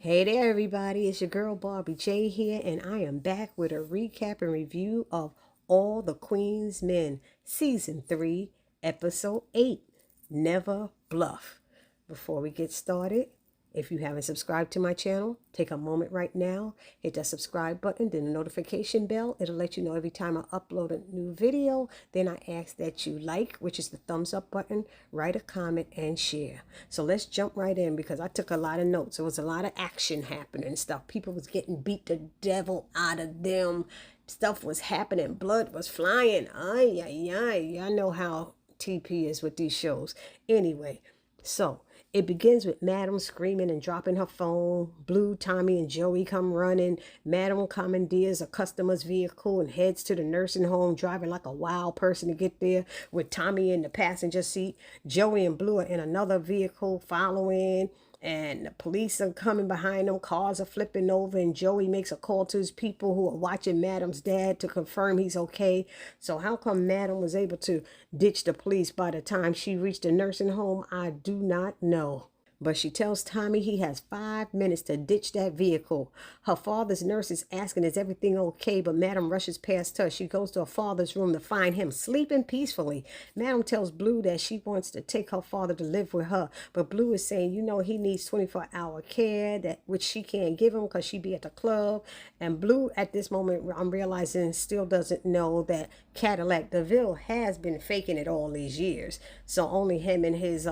Hey there, everybody. It's your girl Barbie J here, and I am back with a recap and review of All the Queen's Men, Season 3, Episode 8, Never Bluff. Before we get started, if you haven't subscribed to my channel, take a moment right now, hit that subscribe button, then the notification bell. It'll let you know every time I upload a new video. Then I ask that you like, which is the thumbs up button, write a comment, and share. So let's jump right in because I took a lot of notes. There was a lot of action happening and stuff. People was getting beat the devil out of them. Stuff was happening. Blood was flying. Ay, ay, ay. Y'all know how TP is with these shows. Anyway, so it begins with Madam screaming and dropping her phone. Blue, Tommy, and Joey come running. Madam commandeers a customer's vehicle and heads to the nursing home, driving like a wild person to get there with Tommy in the passenger seat. Joey and Blue are in another vehicle following, and the police are coming behind them. Cars are flipping over, and Joey makes a call to his people who are watching Madam's dad to confirm he's okay. So how come Madam was able to ditch the police by the time she reached the nursing home? I do not know. But she tells Tommy he has 5 minutes to ditch that vehicle. Her father's nurse is asking, is everything okay? But Madam rushes past her. She goes to her father's room to find him sleeping peacefully. Madam tells Blue that she wants to take her father to live with her. But Blue is saying, he needs 24-hour care, which she can't give him because she be at the club. And Blue, at this moment, I'm realizing, still doesn't know that Cadillac DeVille has been faking it all these years. So only him and his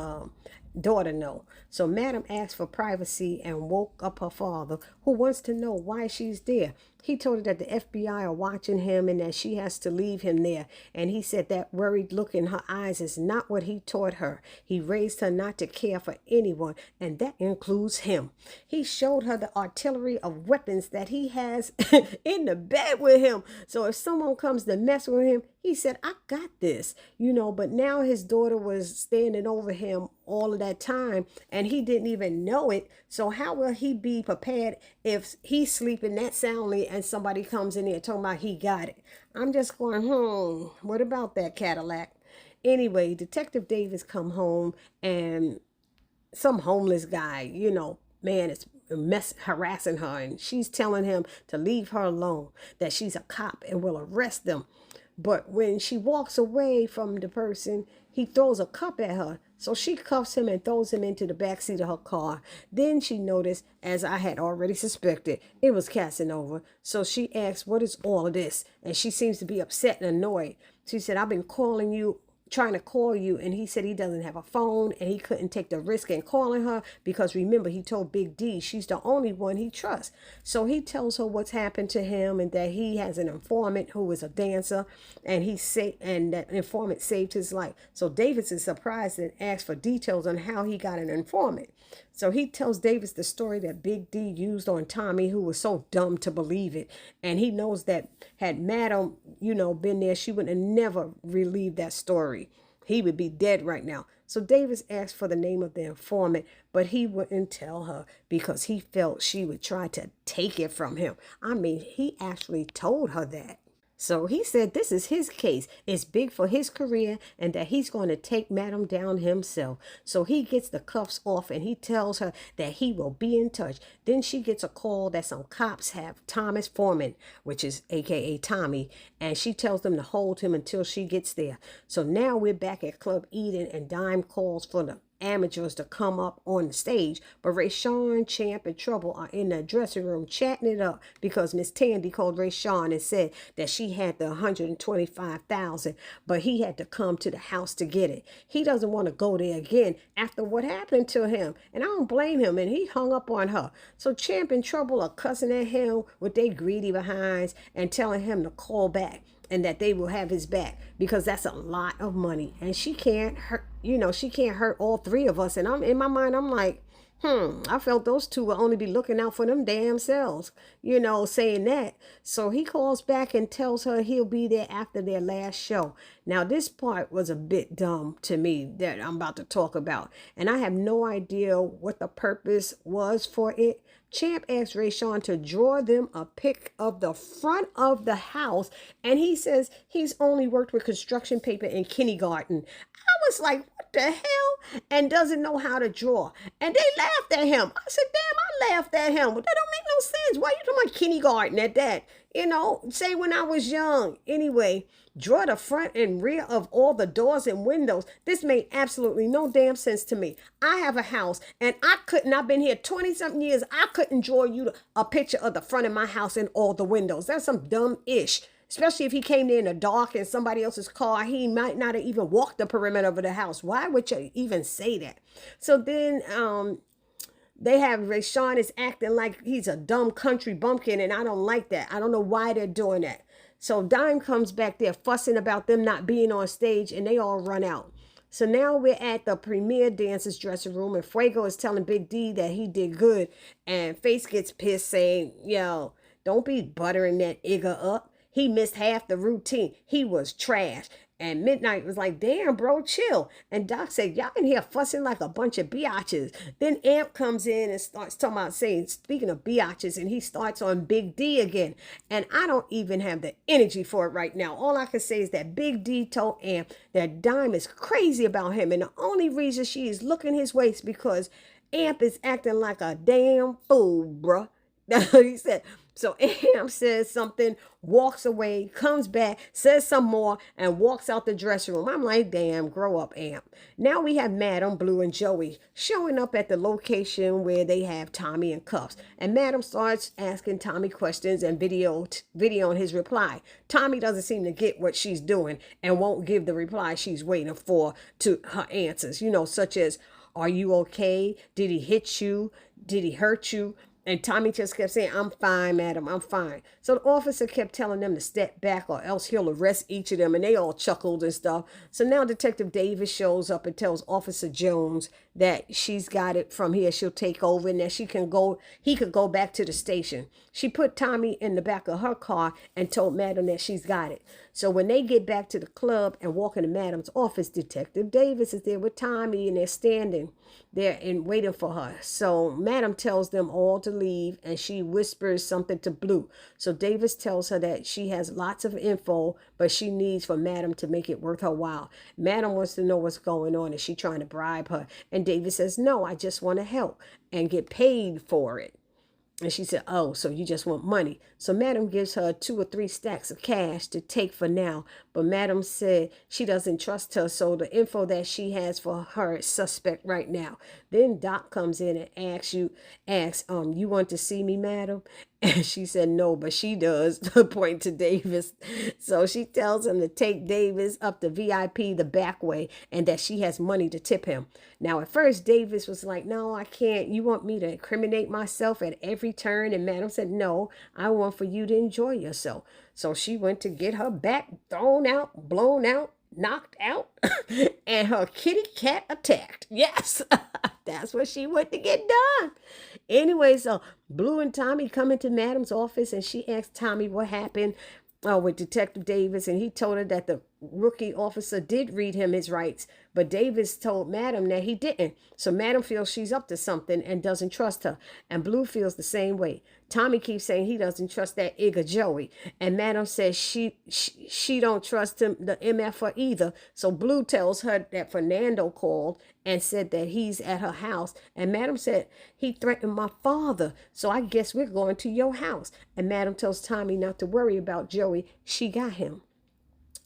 daughter know. So Madam asked for privacy and woke up her father, who wants to know why she's there. He told her that the FBI are watching him and that she has to leave him there. And he said that worried look in her eyes is not what he taught her. He raised her not to care for anyone, and that includes him. He showed her the artillery of weapons that he has in the bed with him. So if someone comes to mess with him, he said, I got this, but now his daughter was standing over him all of that time and he didn't even know it. So how will he be prepared if he's sleeping that soundly and somebody comes in there talking about he got it? I'm just going, what about that, Cadillac? Anyway, Detective Davis come home and some homeless guy, man, is harassing her, and she's telling him to leave her alone, that she's a cop and will arrest them. But when she walks away from the person, he throws a cup at her. So she cuffs him and throws him into the backseat of her car. Then she noticed, as I had already suspected, it was Casanova. So she asks, what is all of this? And she seems to be upset and annoyed. She said, I've been trying to call you, and he said he doesn't have a phone and he couldn't take the risk in calling her because remember, he told Big D she's the only one he trusts. So he tells her what's happened to him and that he has an informant who is a dancer, and that informant saved his life. So Davis is surprised and asks for details on how he got an informant. So he tells Davis the story that Big D used on Tommy, who was so dumb to believe it. And he knows that had Madam, been there, she would have never relieved that story. He would be dead right now. So Davis asked for the name of the informant, but he wouldn't tell her because he felt she would try to take it from him. I mean, he actually told her that. So he said this is his case. It's big for his career and that he's going to take Madam down himself. So he gets the cuffs off and he tells her that he will be in touch. Then she gets a call that some cops have Thomas Foreman, which is AKA Tommy, and she tells them to hold him until she gets there. So now we're back at Club Eden and Dime calls for the amateurs to come up on the stage, but Rayshawn, Champ, and Trouble are in the dressing room chatting it up because Miss Tandy called Rayshawn and said that she had the $125,000, but he had to come to the house to get it. He doesn't want to go there again after what happened to him, and I don't blame him, and he hung up on her. So Champ and Trouble are cussing at him with their greedy behinds and telling him to call back and that they will have his back because that's a lot of money and she can't hurt, she can't hurt all three of us. And I'm in my mind, I'm like, I felt those two will only be looking out for them damn selves, saying that. So he calls back and tells her he'll be there after their last show. Now, this part was a bit dumb to me that I'm about to talk about, and I have no idea what the purpose was for it. Champ asked Rayshawn to draw them a pic of the front of the house, and he says he's only worked with construction paper in kindergarten. I was like, what the hell? And doesn't know how to draw. And they laughed at him. I said, damn, I laughed at him. But that don't make no sense. Why you doing kindergarten at that? Say when I was young. Anyway, draw the front and rear of all the doors and windows. This made absolutely no damn sense to me. I have a house and I've been here 20 something years. I couldn't draw you a picture of the front of my house and all the windows. That's some dumb ish. Especially if he came there in the dark in somebody else's car, he might not have even walked the perimeter of the house. Why would you even say that? So then they have Rayshawn is acting like he's a dumb country bumpkin, and I don't like that. I don't know why they're doing that. So Dime comes back there fussing about them not being on stage, and they all run out. So now we're at the premier dancer's dressing room, and Fuego is telling Big D that he did good, and Face gets pissed saying, yo, don't be buttering that Igga up. He missed half the routine. He was trash. And Midnight was like, damn, bro, chill. And Doc said, y'all in here fussing like a bunch of biatches. Then Amp comes in and starts talking about speaking of biatches, and he starts on Big D again. And I don't even have the energy for it right now. All I can say is that Big D told Amp that Dime is crazy about him. And the only reason she is looking his way is because Amp is acting like a damn fool, bruh. He said, so Amp says something, walks away, comes back, says some more, and walks out the dressing room. I'm like, damn, grow up, Amp. Now we have Madam, Blue, and Joey showing up at the location where they have Tommy in cuffs. And Madam starts asking Tommy questions and videoing his reply. Tommy doesn't seem to get what she's doing and won't give the reply she's waiting for to her answers, such as, are you okay? Did he hit you? Did he hurt you? And Tommy just kept saying, I'm fine, madam, I'm fine. So the officer kept telling them to step back or else he'll arrest each of them. And they all chuckled and stuff. So now Detective Davis shows up and tells Officer Jones that she's got it from here. She'll take over and that he could go back to the station. She put Tommy in the back of her car and told madam that she's got it. So when they get back to the club and walk into madam's office, Detective Davis is there with Tommy and they're standing there and waiting for her. So madam tells them all to leave and she whispers something to Blue. So Davis tells her that she has lots of info, but she needs for madam to make it worth her while. Madam wants to know what's going on. Is she trying to bribe her? And Davis says, no, I just want to help and get paid for it. And she said, oh, so you just want money. So madam gives her 2 or 3 stacks of cash to take for now. But madam said she doesn't trust her. So the info that she has for her is suspect right now. Then Doc comes in and asks, you want to see me, madam? And she said, no, but she does, point to Davis. So she tells him to take Davis up the VIP the back way and that she has money to tip him. Now, at first, Davis was like, no, I can't. You want me to incriminate myself at every turn? And madam said, no, I want for you to enjoy yourself. So she went to get her back thrown out, blown out, knocked out, and her kitty cat attacked. Yes, that's what she went to get done. Anyway, so Blue and Tommy come into madam's office and she asked Tommy what happened with Detective Davis, and he told her that the rookie officer did read him his rights, but Davis told madam that he didn't. So madam feels she's up to something and doesn't trust her, and Blue feels the same way. Tommy keeps saying he doesn't trust that Igga Joey, and madam says she don't trust him, the MFer either. So Blue tells her that Fernando called and said that he's at her house, and madam said he threatened my father, so I guess we're going to your house. And madam tells Tommy not to worry about Joey, she got him.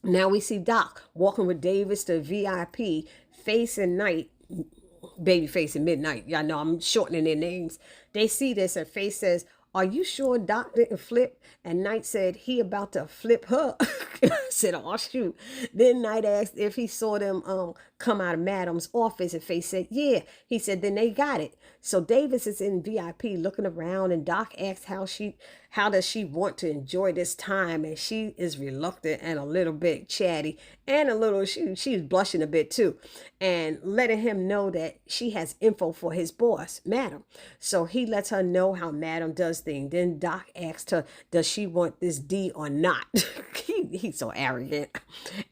Now we see Doc walking with Davis to VIP, Face and Night, Babyface and Midnight. Y'all know I'm shortening their names. They see this and Face says, are you sure Doc didn't flip? And Night said he about to flip her. I said, oh, shoot. Then Night asked if he saw them come out of madam's office, and Face said, yeah. He said, then they got it. So Davis is in VIP looking around, and Doc asks how does she want to enjoy this time, and she is reluctant and a little bit chatty and a little, she's blushing a bit too, and letting him know that she has info for his boss, madam. So he lets her know how madam does things. Then Doc asks her, does she want this D or not? He's so arrogant.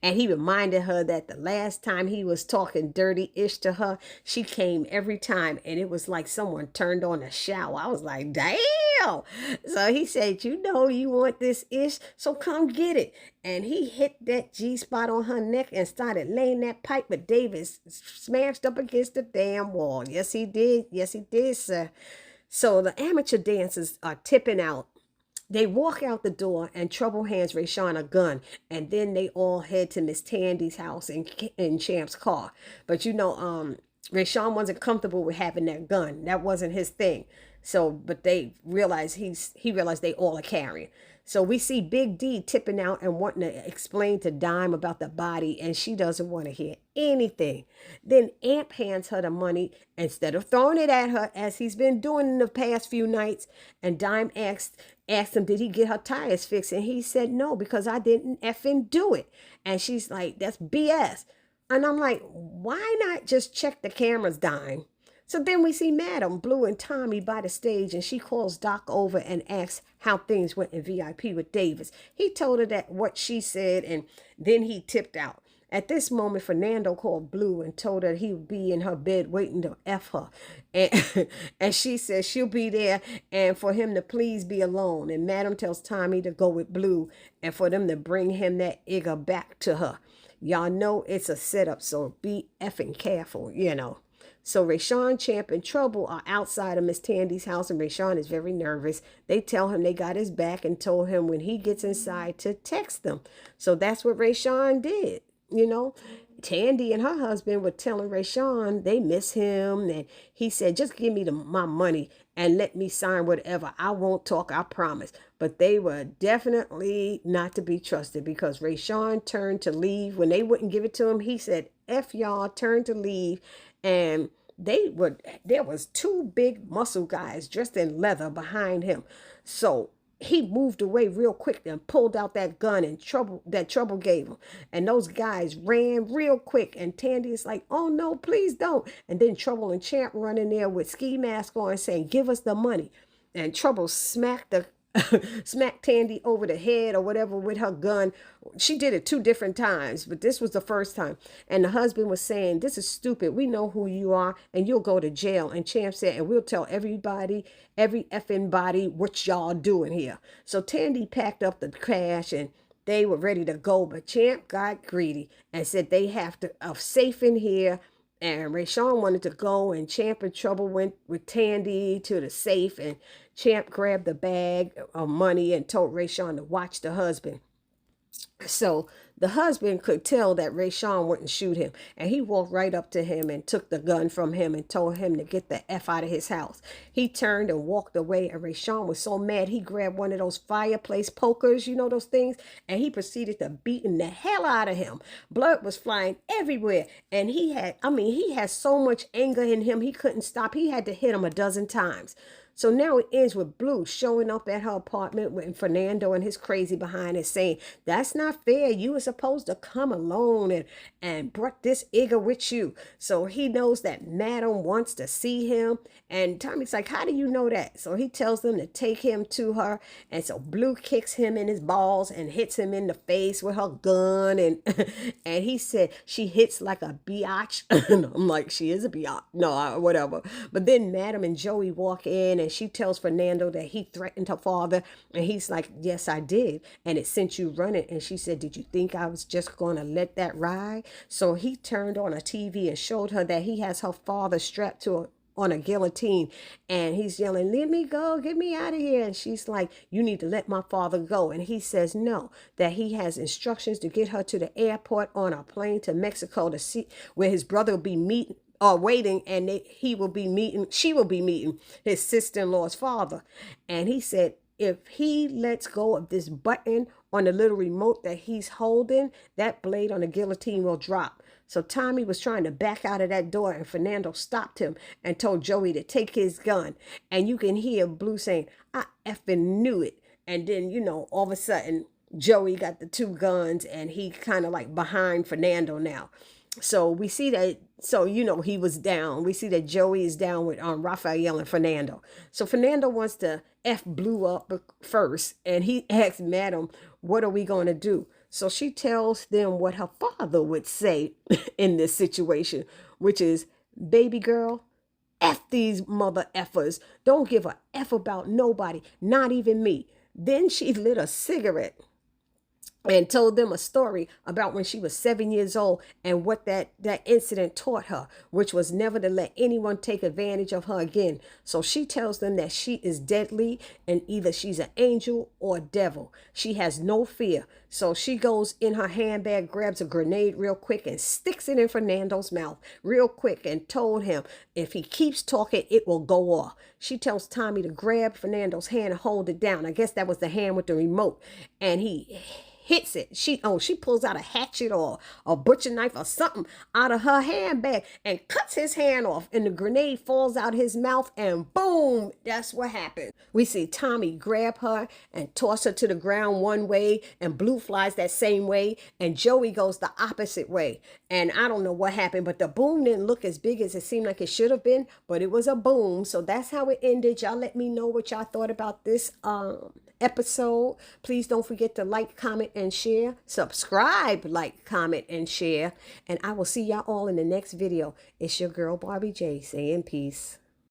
And he reminded her that the last time he was talking dirty-ish to her, she came every time, and it was like someone turned on a shower. I was like, damn, real. So he said, you know, you want this ish, so come get it. And he hit that G spot on her neck and started laying that pipe, but Davis smashed up against the damn wall. Yes, he did. Yes, he did, sir. So the amateur dancers are tipping out. They walk out the door and Trouble hands Rayshawn a gun, and then they all head to Miss Tandy's house in Champ's car. But you know, Rayshawn wasn't comfortable with having that gun. That wasn't his thing. So, but they realize he realized they all are carrying. So we see Big D tipping out and wanting to explain to Dime about the body, and she doesn't want to hear anything. Then Amp hands her the money instead of throwing it at her as he's been doing in the past few nights. And Dime asked him, did he get her tires fixed? And he said, no, because I didn't effing do it. And she's like, that's BS. And I'm like, why not just check the cameras, Dime? So then we see Madam, Blue, and Tommy by the stage, and she calls Doc over and asks how things went in VIP with Davis. He told her that what she said, and then he tipped out. At this moment, Fernando called Blue and told her he would be in her bed waiting to F her. And she says she'll be there and for him to please be alone. And Madam tells Tommy to go with Blue and for them to bring him that Igor back to her. Y'all know it's a setup, so be effing careful, you know. So Rayshawn, Champ, and Trouble are outside of Miss Tandy's house, and Rayshawn is very nervous. They tell him they got his back and told him when he gets inside to text them. So that's what Rayshawn did, you know. Tandy and her husband were telling Rayshawn they miss him, and he said, just give me my money and let me sign whatever. I won't talk, I promise. But they were definitely not to be trusted because Rayshawn turned to leave. When they wouldn't give it to him, he said, F y'all, turned to leave. And there was two big muscle guys dressed in leather behind him. So he moved away real quick and pulled out that gun and Trouble gave him. And those guys ran real quick. And Tandy is like, oh no, please don't. And then Trouble and Champ run in there with ski mask on saying, give us the money. And Trouble smacked Tandy over the head or whatever with her gun. She did it 2 different times, but this was the first time. And the husband was saying, this is stupid. We know who you are and you'll go to jail. And Champ said, and we'll tell everybody, every effing body, what y'all doing here. So Tandy packed up the cash and they were ready to go, but Champ got greedy and said they have to safe in here. And Rayshawn wanted to go, and Champ and Trouble went with Tandy to the safe, and Champ grabbed the bag of money and told Rayshawn to watch the husband. So the husband could tell that Rayshawn wouldn't shoot him, and he walked right up to him and took the gun from him and told him to get the F out of his house. He turned and walked away, and Rayshawn was so mad he grabbed one of those fireplace pokers, you know those things, and he proceeded to beating the hell out of him. Blood was flying everywhere, and he had so much anger in him he couldn't stop. He had to hit him a dozen times. So now it ends with Blue showing up at her apartment with Fernando and his crazy behind is saying, that's not fair. You were supposed to come alone and brought this Igor with you. So he knows that Madam wants to see him. And Tommy's like, how do you know that? So he tells them to take him to her. And so Blue kicks him in his balls and hits him in the face with her gun. And and he said, she hits like a biatch. I'm like, she is a biatch. No, whatever. But then Madam and Joey walk in and she tells Fernando that he threatened her father. And he's like, yes, I did. And it sent you running. And she said, did you think I was just going to let that ride? So he turned on a TV and showed her that he has her father strapped on a guillotine, and he's yelling, let me go, get me out of here. And she's like, you need to let my father go. And he says no, that he has instructions to get her to the airport on a plane to Mexico to see where his brother will be waiting, and she will be meeting his sister-in-law's father. And he said, if he lets go of this button on the little remote that he's holding, that blade on the guillotine will drop. So Tommy was trying to back out of that door, and Fernando stopped him and told Joey to take his gun. And you can hear Blue saying, I effing knew it. And then, all of a sudden, Joey got the 2 guns, and he kind of like behind Fernando now. So we see that, he was down. We see that Joey is down with Raphael and Fernando. So Fernando wants to F Blue up first, and he asks Madam, what are we going to do? So she tells them what her father would say in this situation, which is, baby girl, F these mother effers. Don't give a F about nobody, not even me. Then she lit a cigarette and told them a story about when she was 7 years old and what that incident taught her, which was never to let anyone take advantage of her again. So she tells them that she is deadly and either she's an angel or a devil. She has no fear. So she goes in her handbag, grabs a grenade real quick and sticks it in Fernando's mouth real quick and told him if he keeps talking, it will go off. She tells Tommy to grab Fernando's hand and hold it down. I guess that was the hand with the remote. And he hits it. She pulls out a hatchet or a butcher knife or something out of her handbag and cuts his hand off, and the grenade falls out his mouth, and boom, that's what happened. We see Tommy grab her and toss her to the ground one way, and Blue flies that same way, and Joey goes the opposite way. And I don't know what happened, but the boom didn't look as big as it seemed like it should have been, but it was a boom. So that's how it ended. Y'all let me know what y'all thought about this episode. Please don't forget to like, comment, and share. Subscribe, like, comment, and share. And I will see y'all all in the next video. It's your girl Barbie J saying peace.